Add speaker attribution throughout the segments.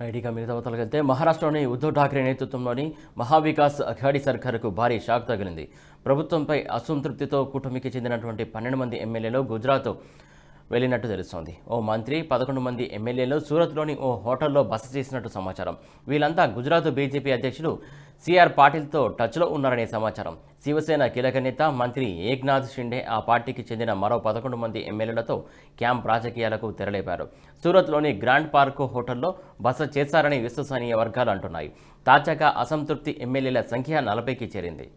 Speaker 1: రైట్గా మిగతా వార్తలకు వెళ్తే మహారాష్ట్రలోని ఉద్ధవ్ ఠాక్రే నేతృత్వంలోని మహావికాస్ అఘాడీ సర్కారుకు భారీ షాక్ తగిలింది. ప్రభుత్వంపై అసంతృప్తితో కూటమికి చెందినటువంటి 12 మంది ఎమ్మెల్యేలు గుజరాత్ వెళ్లినట్టు తెలుస్తోంది. ఓ మంత్రి 11 మంది ఎమ్మెల్యేలు సూరత్లోని ఓ హోటల్లో బస చేసినట్టు సమాచారం. వీళ్ళంతా గుజరాత్ బీజేపీ అధ్యక్షుడు సిఆర్ పాటిల్తో టచ్లో ఉన్నారనే సమాచారం. శివసేన కీలక నేత మంత్రి ఏక్నాథ్ షిండే ఆ పార్టీకి చెందిన మరో 11 మంది ఎమ్మెల్యేలతో క్యాంప్ రాజకీయాలకు తెరలేపారు. సూరత్లోని గ్రాండ్ పార్క్ హోటల్లో బస చేశారని విశ్వసనీయ వర్గాలు అంటున్నాయి. తాజాగా అసంతృప్తి ఎమ్మెల్యేల సంఖ్య 40కి చేరింది.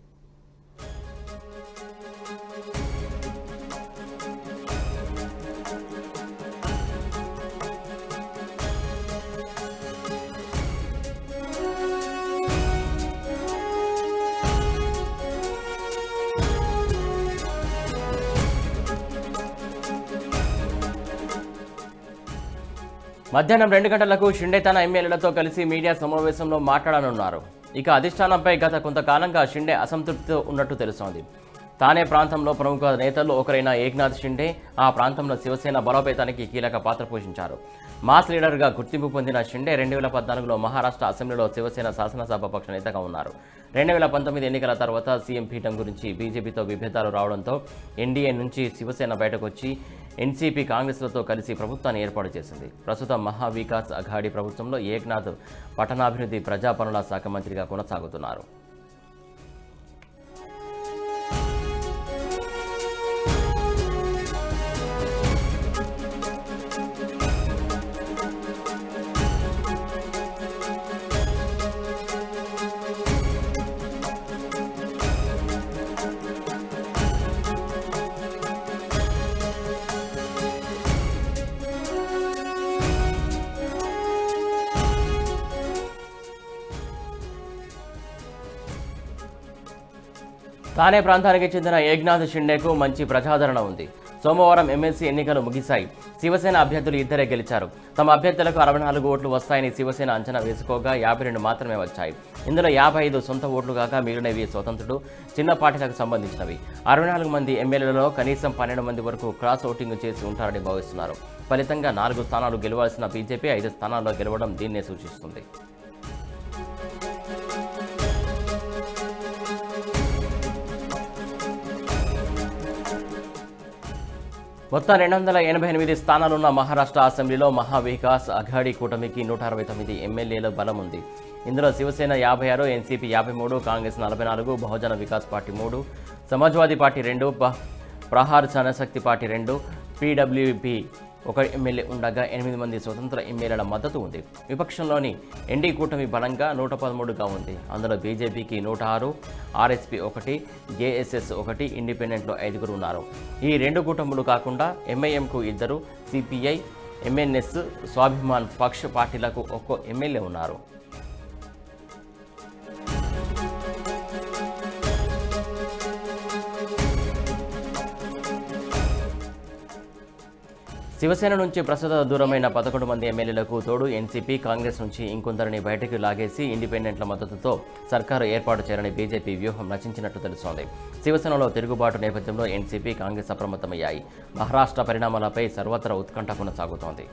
Speaker 1: మధ్యాహ్నం 2 గంటలకు షిండే తన ఎమ్మెల్యేలతో కలిసి మీడియా సమావేశంలో మాట్లాడనున్నారు. ఇక అధిష్టానంపై గత కొంతకాలంగా షిండే అసంతృప్తితో ఉన్నట్టు తెలుస్తోంది. తానే ప్రాంతంలో ప్రముఖ నేతల్లో ఒకరైన ఏక్నాథ్ షిండే ఆ ప్రాంతంలో శివసేన బలోపేతానికి కీలక పాత్ర పోషించారు. మాస్ లీడర్గా గుర్తింపు పొందిన షిండే 2014లో మహారాష్ట్ర అసెంబ్లీలో శివసేన శాసనసభాపక్ష నేతగా ఉన్నారు. 2019 ఎన్నికల తర్వాత సీఎం పీఠం గురించి బీజేపీతో విభేదాలు రావడంతో ఎన్డీఏ నుంచి శివసేన బయటకు వచ్చి ఎన్సీపీ కాంగ్రెస్లతో కలిసి ప్రభుత్వాన్ని ఏర్పాటు చేసింది. ప్రస్తుతం మహావికాస్ అఘాడీ ప్రభుత్వంలో ఏక్నాథ్ పట్టణాభివృద్ధి ప్రజాపనుల శాఖ మంత్రిగా కొనసాగుతున్నారు. తానే ప్రాంతానికి చెందిన ఏక్నాథ్ షిండేకు మంచి ప్రజాదరణ ఉంది. సోమవారం ఎమ్మెల్సీ ఎన్నికలు ముగిశాయి. శివసేన అభ్యర్థులు ఇద్దరే గెలిచారు. తమ అభ్యర్థులకు 64 ఓట్లు వస్తాయని శివసేన అంచనా వేసుకోగా 52 మాత్రమే వచ్చాయి. ఇందులో 55 సొంత ఓట్లు కాగా మిగిలినవి స్వతంత్రుడు, చిన్న పార్టీలకు సంబంధించినవి. 64 మంది ఎమ్మెల్యేలలో కనీసం 12 మంది వరకు క్రాస్ ఓటింగ్ చేసి ఉంటారని భావిస్తున్నారు. ఫలితంగా 4 స్థానాలు గెలవాల్సిన బీజేపీ 5 స్థానాల్లో గెలవడం దీన్నే సూచిస్తుంది. మొత్తం 288 స్థానాలున్న మహారాష్ట్ర అసెంబ్లీలో మహావికాస్ అఘాడీ కూటమికి 169 ఎమ్మెల్యేల బలం ఉంది. ఇందులో Shiv Sena 56, NCP 53, Congress 44, Bahujan Vikas party 3, Samajwadi party 2, Prahar Janshakti party 2, PWP 1 MLA ఉండగా 8 మంది స్వతంత్ర ఎమ్మెల్యేల మద్దతు ఉంది. విపక్షంలోని ఎన్డీ కూటమి బలంగా 113గా ఉంది. అందులో బీజేపీకి 106, ఆర్ఎస్పీ 1, జేఎస్ఎస్ 1, ఇండిపెండెంట్లో 5 ఉన్నారు. ఈ 2 కూటములు కాకుండా ఎంఐఎంకు 2, సిపిఐ, ఎంఎన్ఎస్, స్వాభిమాన్ పక్ష్ పార్టీలకు 1 ఎమ్మెల్యే ఉన్నారు. శివసేన నుంచి ప్రస్తుత దూరమైన 11 మంది ఎమ్మెల్యేలకు తోడు ఎన్సీపీ, కాంగ్రెస్ నుంచి ఇంకొందరిని బయటకు లాగేసి ఇండిపెండెంట్ల మద్దతుతో సర్కారు ఏర్పాటు చేయాలని బీజేపీ వ్యూహం రచించినట్టు తెలుస్తోంది. శివసేనలో తిరుగుబాటు నేపథ్యంలో ఎన్సీపీ, కాంగ్రెస్ అప్రమత్తమయ్యాయి. మహారాష్ట్ర పరిణామాలపై సర్వత్రా ఉత్కంఠ కొనసాగుతోంది.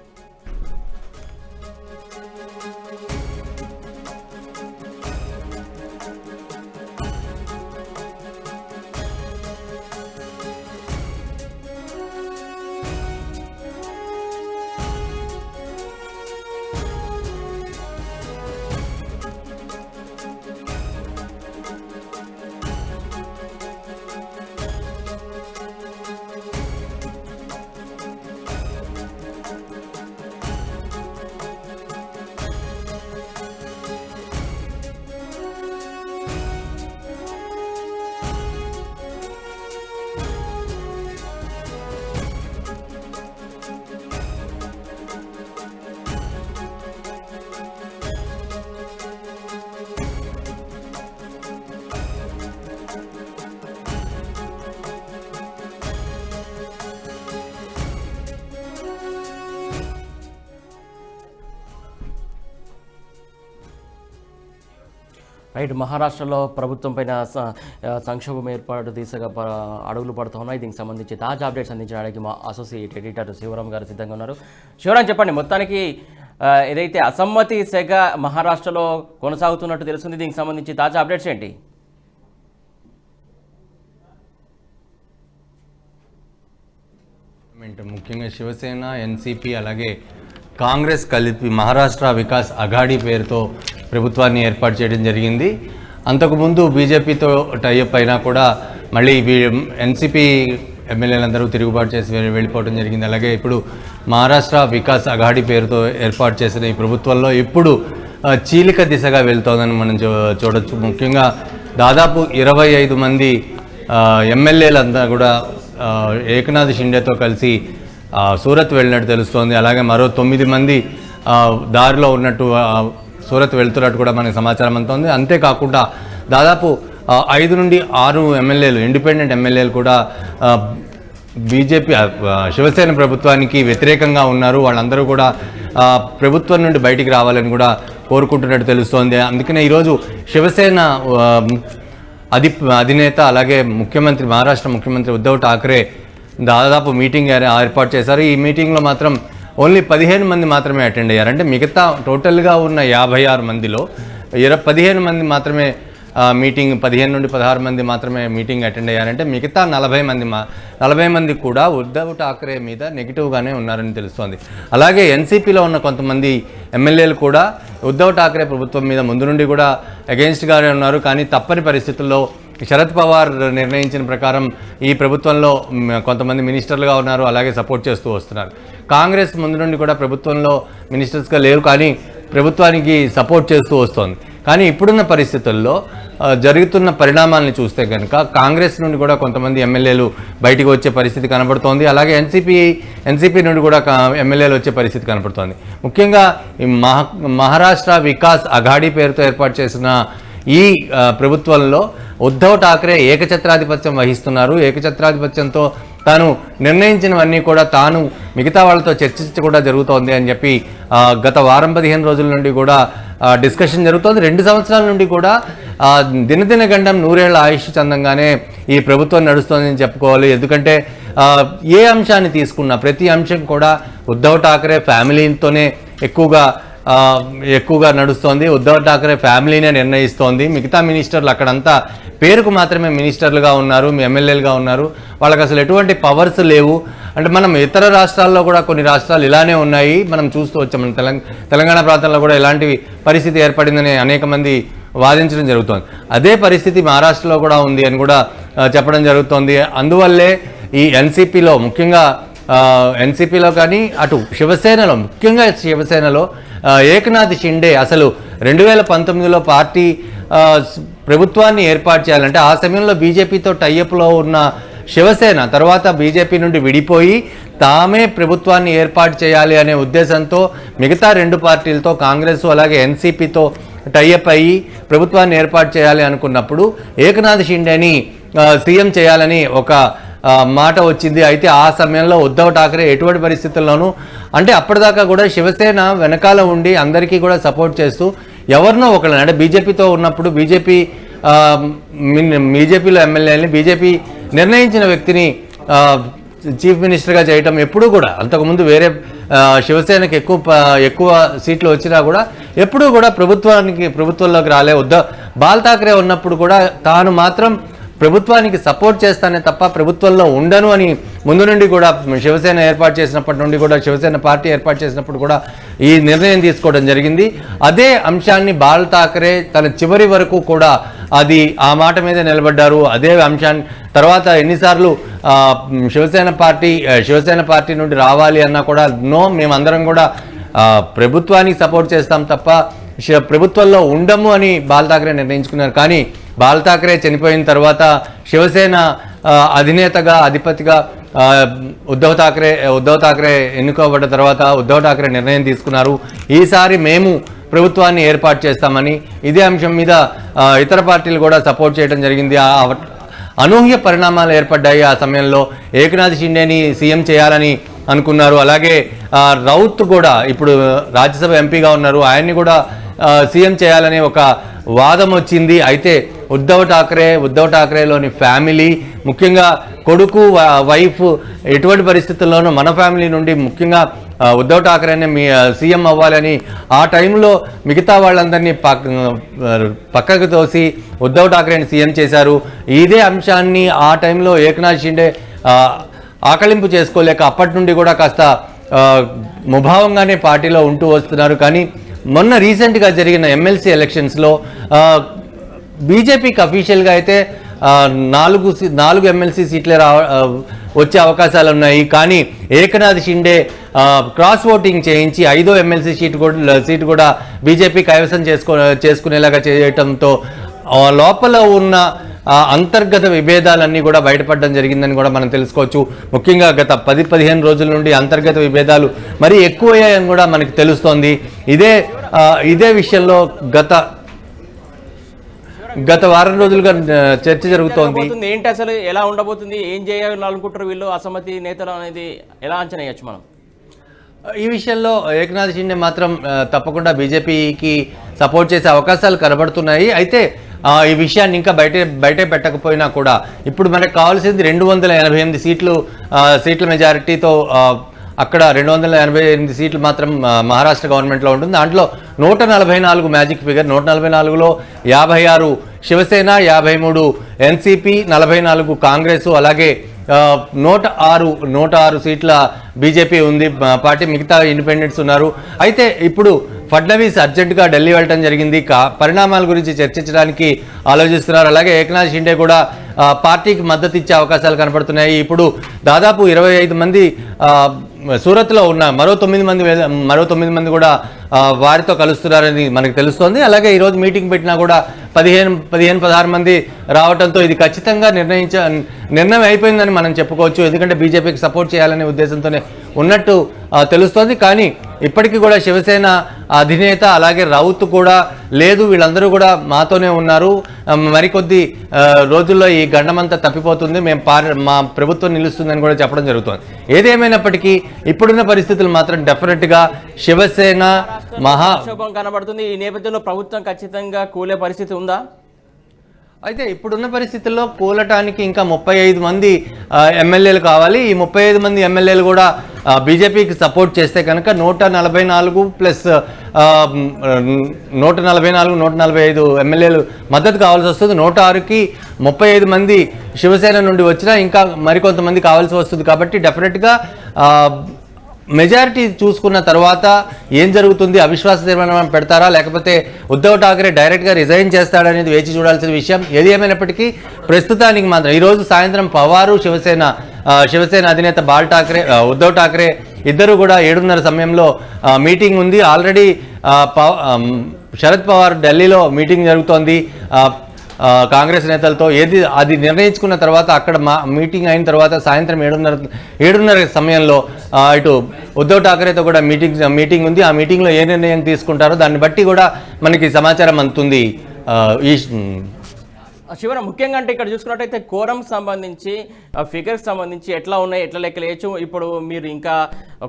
Speaker 1: రైట్, మహారాష్ట్రలో ప్రభుత్వం పైన సంక్షోభం ఏర్పాటు దిశగా అడుగులు పడుతున్నాయి. దీనికి సంబంధించి తాజా అప్డేట్స్ అందించడానికి మా అసోసియేట్ ఎడిటర్ శివరాం గారు సిద్ధంగా ఉన్నారు. శివరాం, చెప్పండి, మొత్తానికి ఏదైతే అసమ్మతి సెగ మహారాష్ట్రలో కొనసాగుతున్నట్టు తెలుస్తుంది. దీనికి సంబంధించి తాజా అప్డేట్స్ ఏంటి?
Speaker 2: ముఖ్యంగా శివసేన, ఎన్సీపీ అలాగే కాంగ్రెస్ కలిపి మహారాష్ట్ర వికాస్ అఘాడీ పేరుతో ప్రభుత్వాన్ని ఏర్పాటు చేయడం జరిగింది. అంతకుముందు బీజేపీతో టైఅప్ అయినా కూడా మళ్ళీ ఎన్సీపీ ఎమ్మెల్యేలందరూ తిరుగుబాటు చేసి వెళ్ళిపోవడం జరిగింది. అలాగే ఇప్పుడు మహారాష్ట్ర వికాస్ అఘాడీ పేరుతో ఏర్పాటు చేసిన ఈ ప్రభుత్వంలో ఇప్పుడు చీలిక దిశగా వెళ్తోందని మనం చూడొచ్చు. ముఖ్యంగా దాదాపు 25 మంది ఎమ్మెల్యేలంతా కూడా ఏకనాథ్ షిండేతో కలిసి సూరత్ వెళ్ళినట్టు తెలుస్తోంది. అలాగే మరో 9 మంది దారిలో ఉన్నట్టు సూరత్ వెళ్తున్నట్టు కూడా మనకి సమాచారం అందుతోంది. అంతేకాకుండా దాదాపు 5 నుండి 6 ఎమ్మెల్యేలు, ఇండిపెండెంట్ ఎమ్మెల్యేలు కూడా బీజేపీ శివసేన ప్రభుత్వానికి వ్యతిరేకంగా ఉన్నారు. వాళ్ళందరూ కూడా ప్రభుత్వం నుండి బయటికి రావాలని కూడా కోరుకుంటున్నట్టు తెలుస్తోంది. అందుకనే ఈరోజు శివసేన అధినేత అలాగే మహారాష్ట్ర ముఖ్యమంత్రి ఉద్ధవ్ ఠాక్రే దాదాపు మీటింగ్ ఏర్పాటు చేశారు. ఈ మీటింగ్లో మాత్రం ఓన్లీ 15 మంది మాత్రమే అటెండ్ అయ్యారు. అంటే మిగతా టోటల్గా ఉన్న 56 మందిలో 15 మంది మాత్రమే మీటింగ్, 15 నుండి 16 మంది మాత్రమే మీటింగ్ అటెండ్ అయ్యారంటే మిగతా 40 మంది కూడా ఉద్ధవ్ ఠాక్రే మీద నెగిటివ్గానే ఉన్నారని తెలుస్తోంది. అలాగే ఎన్సీపీలో ఉన్న కొంతమంది ఎమ్మెల్యేలు కూడా ఉద్ధవ్ ఠాక్రే ప్రభుత్వం మీద ముందు నుండి కూడా అగెయిన్స్ట్గానే ఉన్నారు. కానీ తప్పని పరిస్థితుల్లో శరద్ పవార్ నిర్ణయించిన ప్రకారం ఈ ప్రభుత్వంలో కొంతమంది మినిస్టర్లుగా ఉన్నారు, అలాగే సపోర్ట్ చేస్తూ వస్తున్నారు. కాంగ్రెస్ ముందు నుండి కూడా ప్రభుత్వంలో మినిస్టర్స్గా లేరు, కానీ ప్రభుత్వానికి సపోర్ట్ చేస్తూ వస్తోంది. కానీ ఇప్పుడున్న పరిస్థితుల్లో జరుగుతున్న పరిణామాలను చూస్తే కనుక కాంగ్రెస్ నుండి కూడా కొంతమంది ఎమ్మెల్యేలు బయటికి వచ్చే పరిస్థితి కనబడుతోంది. అలాగే ఎన్సీపీ నుండి కూడా ఎమ్మెల్యేలు వచ్చే పరిస్థితి కనబడుతోంది. ముఖ్యంగా ఈ మహారాష్ట్ర వికాస్ అఘాడీ పేరుతో ఏర్పాటు చేసిన ఈ ప్రభుత్వంలో ఉద్ధవ్ ఠాక్రే ఏకఛత్రాధిపత్యం వహిస్తున్నారు. ఏకఛత్రాధిపత్యంతో తాను నిర్ణయించినవన్నీ కూడా తాను మిగతా వాళ్ళతో చర్చించ కూడా జరుగుతోంది అని చెప్పి గత వారం 15 రోజుల నుండి కూడా డిస్కషన్ జరుగుతోంది. 2 సంవత్సరాల నుండి కూడా దినదిన గండం 100 ఏళ్ల ఆయుష్ చందంగానే ఈ ప్రభుత్వం నడుస్తోందని చెప్పుకోవాలి. ఎందుకంటే ఏ అంశాన్ని తీసుకున్నా ప్రతి అంశం కూడా ఉద్ధవ్ ఠాక్రే ఫ్యామిలీతోనే ఎక్కువగా నడుస్తోంది. ఉద్ధవ్ ఠాక్రే ఫ్యామిలీనే నిర్ణయిస్తోంది. మిగతా మినిస్టర్లు అక్కడంతా పేరుకు మాత్రమే మినిస్టర్లుగా ఉన్నారు, ఎమ్మెల్యేలుగా ఉన్నారు. వాళ్ళకి అసలు ఎటువంటి పవర్స్ లేవు. అంటే మనం ఇతర రాష్ట్రాల్లో కూడా కొన్ని రాష్ట్రాలు ఇలానే ఉన్నాయి, మనం చూస్తూ వచ్చాం. మన తెలంగాణ ప్రాంతంలో కూడా ఇలాంటి పరిస్థితి ఏర్పడిందని అనేక మంది వాదించడం జరుగుతోంది. అదే పరిస్థితి మహారాష్ట్రలో కూడా ఉంది అని కూడా చెప్పడం జరుగుతోంది. అందువల్లే ఈ ఎన్సీపీలో ముఖ్యంగా ఎన్సీపీలో కానీ అటు ముఖ్యంగా శివసేనలో ఏకనాథ్ షిండే అసలు 2019లో పార్టీ ప్రభుత్వాన్ని ఏర్పాటు చేయాలంటే ఆ సమయంలో బీజేపీతో టైఅప్లో ఉన్న శివసేన తర్వాత బీజేపీ నుండి విడిపోయి తామే ప్రభుత్వాన్ని ఏర్పాటు చేయాలి అనే ఉద్దేశంతో మిగతా 2 పార్టీలతో కాంగ్రెస్ అలాగే ఎన్సీపీతో టైఅప్ అయ్యి ప్రభుత్వాన్ని ఏర్పాటు చేయాలి అనుకున్నప్పుడు ఏకనాథ్ షిండేని సీఎం చేయాలని ఒక మాట వచ్చింది. అయితే ఆ సమయంలో ఉద్ధవ్ ఠాక్రే ఎటువంటి పరిస్థితుల్లోనూ అంటే అప్పటిదాకా కూడా శివసేన వెనకాల ఉండి అందరికీ కూడా సపోర్ట్ చేస్తూ ఎవరినో ఒకళ్ళని అంటే బీజేపీతో ఉన్నప్పుడు బీజేపీలో ఎమ్మెల్యేని బీజేపీ నిర్ణయించిన వ్యక్తిని చీఫ్ మినిస్టర్గా చేయటం ఎప్పుడూ కూడా అంతకుముందు వేరే శివసేనకి ఎక్కువ సీట్లు వచ్చినా కూడా ఎప్పుడూ కూడా ప్రభుత్వంలోకి రాలే. బాల్ ఠాక్రే ఉన్నప్పుడు కూడా తాను మాత్రం ప్రభుత్వానికి సపోర్ట్ చేస్తానే తప్ప ప్రభుత్వంలో ఉండను అని ముందు నుండి కూడా శివసేన ఏర్పాటు చేసినప్పటి నుండి కూడా శివసేన పార్టీ ఏర్పాటు చేసినప్పుడు కూడా ఈ నిర్ణయం తీసుకోవడం జరిగింది. అదే అంశాన్ని బాల్ ఠాక్రే తన చివరి వరకు కూడా ఆ మాట మీద నిలబడ్డారు. అదే అంశాన్ని తర్వాత ఎన్నిసార్లు శివసేన పార్టీ నుండి రావాలి అన్నా కూడా మేమందరం కూడా ప్రభుత్వానికి సపోర్ట్ చేస్తాం తప్ప ప్రభుత్వంలో ఉండము అని బాల్ ఠాక్రే నిర్ణయించుకున్నారు. కానీ బాల్ ఠాక్రే చనిపోయిన తర్వాత శివసేన అధిపతిగా ఉద్ధవ్ ఠాక్రే ఎన్నుకోబడ్డ తర్వాత ఉద్ధవ్ ఠాక్రే నిర్ణయం తీసుకున్నారు. ఈసారి మేము ప్రభుత్వాన్ని ఏర్పాటు చేస్తామని ఇదే అంశం మీద ఇతర పార్టీలు కూడా సపోర్ట్ చేయడం జరిగింది. అనూహ్య పరిణామాలు ఏర్పడ్డాయి. ఆ సమయంలో ఏకనాథ్ షిండేని సీఎం చేయాలని అనుకున్నారు. అలాగే రౌత్ కూడా ఇప్పుడు రాజ్యసభ ఎంపీగా ఉన్నారు, ఆయన్ని కూడా సీఎం చేయాలని ఒక వాదం వచ్చింది. అయితే ఉద్ధవ్ ఠాక్రేలోని ఫ్యామిలీ ముఖ్యంగా కొడుకు వైఫ్ ఎటువంటి పరిస్థితుల్లోనూ మన ఫ్యామిలీ నుండి ముఖ్యంగా ఉద్ధవ్ ఠాకరేనే మీ సీఎం అవ్వాలని ఆ టైంలో మిగతా వాళ్ళందరినీ పక్కకు తోసి ఉద్ధవ్ ఠాకరేని సీఎం చేశారు. ఇదే అంశాన్ని ఆ టైంలో ఏకనాథ్ షిండే ఆకలింపు చేసుకోలేక అప్పటి నుండి కూడా కాస్త ముభావంగానే పార్టీలో ఉంటూ వస్తున్నారు. కానీ మొన్న రీసెంట్గా జరిగిన ఎమ్మెల్సీ ఎలక్షన్స్లో బీజేపీకి అఫీషియల్గా అయితే 4 ఎమ్మెల్సీ సీట్లే వచ్చే అవకాశాలు ఉన్నాయి. కానీ ఏకనాథ్ షిండే క్రాస్ ఓటింగ్ చేయించి 5వ ఎమ్మెల్సీ సీటు కూడా బీజేపీ కైవసం చేసుకునేలాగా చేయటంతో లోపల ఉన్న అంతర్గత విభేదాలన్నీ కూడా బయటపడడం జరిగిందని కూడా మనం తెలుసుకోవచ్చు. ముఖ్యంగా గత 10-15 రోజుల నుండి అంతర్గత విభేదాలు మరీ ఎక్కువయ్యాయని కూడా మనకి తెలుస్తోంది. ఇదే విషయంలో గత వారం రోజులుగా చర్చ జరుగుతోంది.
Speaker 1: ఏంటి అసలు ఎలా ఉండబోతుంది, ఏం చేయాలనుకుంటారు వీళ్ళు అసమ్మతి నేతలు అనేది ఎలా అంచనా వేయచ్చు మనం?
Speaker 2: ఈ విషయంలో ఏకనాథ్ షిండే మాత్రం తప్పకుండా బీజేపీకి సపోర్ట్ చేసే అవకాశాలు కనబడుతున్నాయి. అయితే ఈ విషయాన్ని ఇంకా బయటే పెట్టకపోయినా కూడా ఇప్పుడు మనకు కావాల్సింది 288 సీట్ల మెజారిటీతో అక్కడ 288 సీట్లు మాత్రం మహారాష్ట్ర గవర్నమెంట్లో ఉంటుంది. దాంట్లో 144 మ్యాజిక్ ఫిగర్. 144లో 56 శివసేన, 53 ఎన్సీపీ, 44 కాంగ్రెస్, అలాగే 106 సీట్ల బీజేపీ ఉంది పార్టీ, మిగతా ఇండిపెండెంట్స్ ఉన్నారు. అయితే ఇప్పుడు ఫడ్నవీస్ అర్జెంటుగా ఢిల్లీ వెళ్ళడం జరిగింది. పరిణామాల గురించి చర్చించడానికి ఆలోచిస్తున్నారు. అలాగే ఏకనాథ్ షిండే కూడా పార్టీకి మద్దతు ఇచ్చే అవకాశాలు కనపడుతున్నాయి. ఇప్పుడు దాదాపు 25 మంది సూరత్లో ఉన్న మరో 9 మంది కూడా వారితో కలుస్తున్నారని మనకు తెలుస్తోంది. అలాగే ఈరోజు మీటింగ్ పెట్టినా కూడా 15-16 మంది రావడంతో ఇది ఖచ్చితంగా నిర్ణయం అయిపోయిందని మనం చెప్పుకోవచ్చు. ఎందుకంటే బీజేపీకి సపోర్ట్ చేయాలనే ఉద్దేశంతోనే ఉన్నట్టు తెలుస్తోంది. కానీ ఇప్పటికీ కూడా శివసేన అధినేత అలాగే రౌత్ కూడా లేదు, వీళ్ళందరూ కూడా మాతోనే ఉన్నారు, మరికొద్ది రోజుల్లో ఈ గండమంతా తప్పిపోతుంది, మా ప్రభుత్వం నిలుస్తుందని కూడా చెప్పడం జరుగుతుంది. ఏదేమైనప్పటికీ ఇప్పుడున్న పరిస్థితులు మాత్రం డెఫినెట్గా శివసేన
Speaker 1: మహాక్షోభం కనబడుతుంది. ఈ నేపథ్యంలో ప్రభుత్వం ఖచ్చితంగా కూలే పరిస్థితి ఉందా?
Speaker 2: అయితే ఇప్పుడున్న పరిస్థితుల్లో కూలటానికి ఇంకా 35 మంది ఎమ్మెల్యేలు కావాలి. ఈ 35 మంది ఎమ్మెల్యేలు కూడా బీజేపీకి సపోర్ట్ చేస్తే కనుక 144 ప్లస్ 145 ఎమ్మెల్యేలు మద్దతు కావాల్సి వస్తుంది. 106కి 35 మంది శివసేన నుండి వచ్చినా ఇంకా మరికొంతమంది కావాల్సి వస్తుంది. కాబట్టి డెఫినెట్గా మెజారిటీ చూసుకున్న తర్వాత ఏం జరుగుతుంది, అవిశ్వాస తీర్మానం పెడతారా లేకపోతే ఉద్ధవ్ ఠాకరే డైరెక్ట్గా రిజైన్ చేస్తాడనేది వేచి చూడాల్సిన విషయం. ఏది ఏమైనప్పటికీ ప్రస్తుతానికి మాత్రం ఈరోజు సాయంత్రం పవారు శివసేన అధినేత ఉద్ధవ్ ఠాకరే ఇద్దరు కూడా 7:30 సమయంలో మీటింగ్ ఉంది. ఆల్రెడీ శరద్ పవార్ ఢిల్లీలో మీటింగ్ జరుగుతోంది కాంగ్రెస్ నేతలతో. అది నిర్ణయించుకున్న తర్వాత అక్కడ మీటింగ్ అయిన తర్వాత సాయంత్రం 7:30 సమయంలో ఇటు ఉద్ధవ్ ఠాకరేతో కూడా మీటింగ్ ఉంది. ఆ మీటింగ్లో ఏ నిర్ణయం తీసుకుంటారో దాన్ని బట్టి కూడా మనకి సమాచారం అందుతుంది.
Speaker 1: శివరాం, ముఖ్యంగా అంటే ఇక్కడ చూసుకున్నట్టయితే కోరం సంబంధించి ఫిగర్స్ సంబంధించి ఎట్లా ఉన్నాయి, ఎట్లా లెక్కలేయచ్చు? ఇప్పుడు మీరు ఇంకా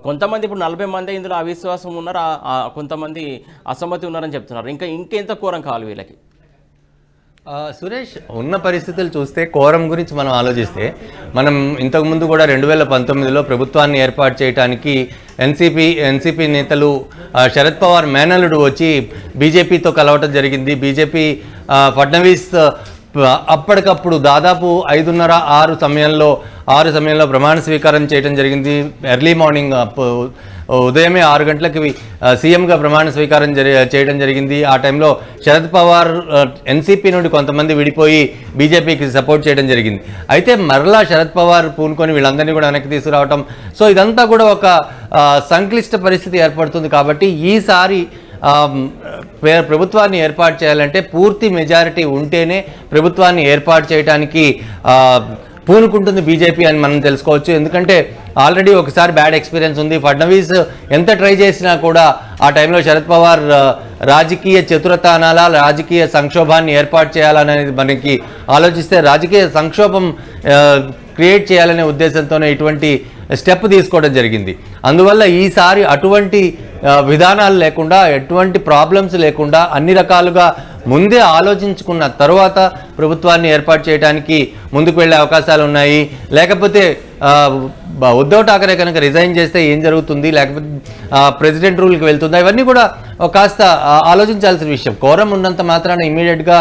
Speaker 1: కొంతమంది ఇప్పుడు 40 మంది ఇందులో అవిశ్వాసం ఉన్నారు, కొంతమంది అసమ్మతి ఉన్నారని చెప్తున్నారు. ఇంకెంత కోరం కావాలి వీళ్ళకి?
Speaker 2: సురేష్, ఉన్న పరిస్థితులు చూస్తే కోరం గురించి మనం ఆలోచిస్తే మనం ఇంతకుముందు కూడా 2019లో ప్రభుత్వాన్ని ఏర్పాటు చేయడానికి ఎన్సీపీ నేతలు శరద్ పవార్ మేనల్లుడు వచ్చి బీజేపీతో కలవటం జరిగింది. బీజేపీ ఫడ్నవీస్ అప్పటికప్పుడు దాదాపు 5:30-6 సమయంలో ప్రమాణ స్వీకారం చేయడం జరిగింది. ఎర్లీ మార్నింగ్ ఉదయమే 6 గంటలకి సీఎంగా ప్రమాణ స్వీకారం చేయడం జరిగింది. ఆ టైంలో శరద్ పవార్ ఎన్సీపీ నుండి కొంతమంది విడిపోయి బీజేపీకి సపోర్ట్ చేయడం జరిగింది. అయితే మరలా శరద్ పవార్ పూనుకొని వీళ్ళందరినీ కూడా వెనక్కి తీసుకురావటం, సో ఇదంతా కూడా ఒక సంక్లిష్ట పరిస్థితి ఏర్పడుతుంది. కాబట్టి ఈసారి ప్రభుత్వాన్ని ఏర్పాటు చేయాలంటే పూర్తి మెజారిటీ ఉంటేనే ప్రభుత్వాన్ని ఏర్పాటు చేయడానికి పూనుకుంటుంది బీజేపీ అని మనం తెలుసుకోవచ్చు. ఎందుకంటే ఆల్రెడీ ఒకసారి బ్యాడ్ ఎక్స్పీరియన్స్ ఉంది. ఫడ్నవీస్ ఎంత ట్రై చేసినా కూడా ఆ టైంలో శరద్ పవార్ రాజకీయ చతురత అనాలా, రాజకీయ సంక్షోభాన్ని ఏర్పాటు చేయాలనేది మనకి ఆలోచిస్తే రాజకీయ సంక్షోభం క్రియేట్ చేయాలనే ఉద్దేశంతోనే ఇటువంటి స్టెప్ తీసుకోవడం జరిగింది. అందువల్ల ఈసారి అటువంటి విధానాలు లేకుండా, ఎటువంటి ప్రాబ్లమ్స్ లేకుండా, అన్ని రకాలుగా ముందే ఆలోచించుకున్న తర్వాత ప్రభుత్వాన్ని ఏర్పాటు చేయడానికి ముందుకు వెళ్ళే అవకాశాలు ఉన్నాయి. లేకపోతే ఉద్ధవ్ ఠాకరే కనుక రిజైన్ చేస్తే ఏం జరుగుతుంది, లేకపోతే ప్రెసిడెంట్ రూల్కి వెళ్తుందా, ఇవన్నీ కూడా కాస్త ఆలోచించాల్సిన విషయం. కోరం ఉన్నంత మాత్రాన ఇమీడియట్గా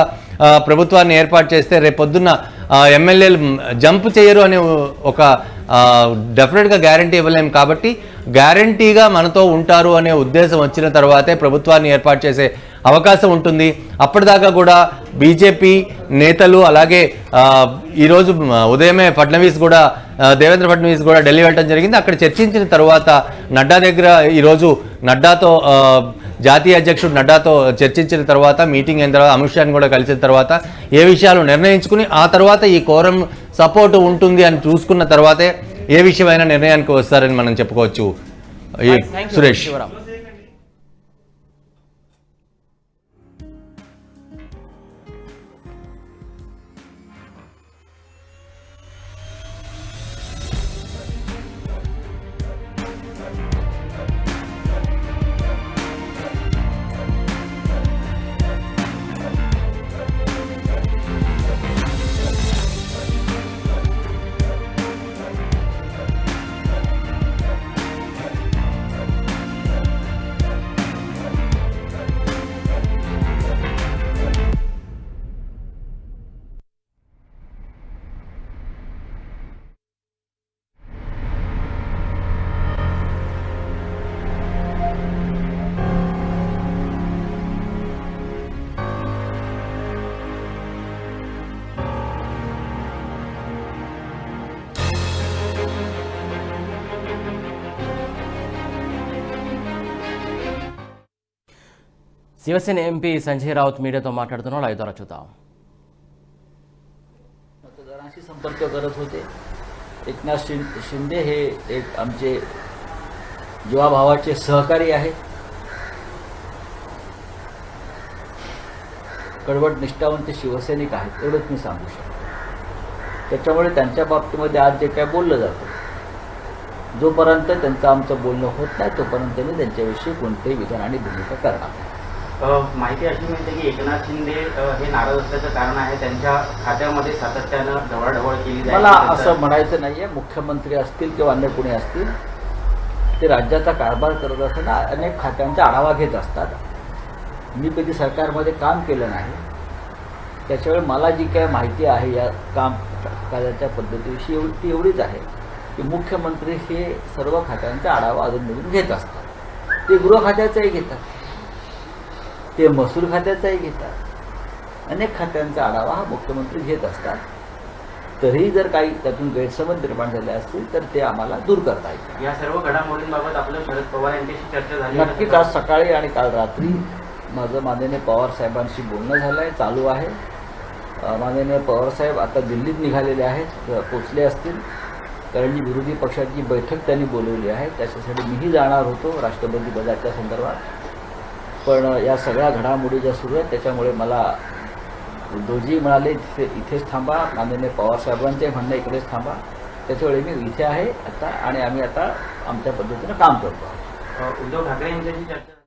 Speaker 2: ప్రభుత్వాన్ని ఏర్పాటు చేస్తే రేపొద్దున్న ఎమ్మెల్యేలు జంప్ చేయరు అనే ఒక డెఫినెట్గా గ్యారంటీ ఇవ్వలేము. కాబట్టి గ్యారంటీగా మనతో ఉంటారు అనే ఉద్దేశం వచ్చిన తర్వాతే ప్రభుత్వాన్ని ఏర్పాటు చేసే అవకాశం ఉంటుంది. అప్పటిదాకా కూడా బీజేపీ నేతలు అలాగే ఈరోజు ఉదయమే దేవేంద్ర ఫడ్నవీస్ కూడా ఢిల్లీ వెళ్ళడం జరిగింది. అక్కడ చర్చించిన తర్వాత నడ్డా దగ్గర ఈరోజు నడ్డాతో జాతీయ అధ్యక్షుడు నడ్డాతో చర్చించిన తర్వాత మీటింగ్ అయిన తర్వాత అమిత్ షాని కూడా కలిసిన తర్వాత ఏ విషయాలు నిర్ణయించుకుని ఆ తర్వాత ఈ కోరం సపోర్ట్ ఉంటుంది అని చూసుకున్న తర్వాతే ఏ విషయమైనా నిర్ణయానికి వస్తారని మనం చెప్పుకోవచ్చు. సురేష్.
Speaker 1: शिवसेना एमपी संजय राऊत मीडियाతో మాట్లాడుతున్నారు. లైవ్ ద్వారా చూద్దాం.
Speaker 3: मतदारांशी संपर्क करत होते. एकनाथ शिंदे हे एक आमचे जीवाभावाचे सहकारी आहेत. कडवट निष्ठावंत शिवसैनिक आहेत, एवढंच मी सांगू शकतो. त्याच्यामुळे त्यांच्या बाबतीमध्ये आज जे काय बोललं जातं, जोपर्यंत त्यांचं आमचं बोलणं होत नाही तोपर्यंत मी त्यांच्याविषयी कोणतेही विधान आणि भूमिका करणार नाही.
Speaker 4: माहिती अशी मिळते की एकनाथ शिंदे हे नाराज असल्याचं कारण आहे त्यांच्या खात्यामध्ये सातत्यानं ढवळाढवळ केली जाते.
Speaker 3: मला असं म्हणायचं नाही आहे. मुख्यमंत्री असतील किंवा अन्य कोणी असतील ते राज्याचा कारभार करत असताना अनेक खात्यांचा आढावा घेत असतात. मी कधी सरकारमध्ये काम केलं नाही, त्याच्यामुळे मला जी काय माहिती आहे या कामकाजाच्या पद्धतीविषयी ती एवढीच आहे की मुख्यमंत्री हे सर्व खात्यांचा आढावा अधूनमधून घेत असतात. ते गृह खात्याचाही घेतात, ते महसूल खात्याचाही घेतात. अनेक खात्यांचा आढावा हा मुख्यमंत्री घेत असतात. तरीही जर काही त्यातून गैरसमज निर्माण झाले असतील तर ते आम्हाला दूर करता येईल.
Speaker 4: या सर्व घडामोडींबाबत आपलं शरद पवार यांच्याशी चर्चा झाली?
Speaker 3: नक्कीच आज सकाळी आणि काल रात्री माझं माननीय पवार साहेबांशी बोलणं झालं आहे, चालू आहे. माननीय पवार साहेब आता दिल्लीत निघालेले आहेत, पोचले असतील, कारण जी विरोधी पक्षाची बैठक त्यांनी बोलवली आहे त्याच्यासाठी मीही जाणार होतो राष्ट्रपती पदाच्या संदर्भात. पण या सगळ्या घडामोडी ज्या सुरू आहेत त्याच्यामुळे मला उद्धवजी म्हणाले इथेच थांबा, माननीय पवार साहेबांचे म्हणणं इकडेच थांबा. त्याच्यामुळे मी इथे आहे आता आणि आम्ही आता आमच्या पद्धतीनं काम करतो.
Speaker 4: उद्धव ठाकरे यांच्याशी चर्चा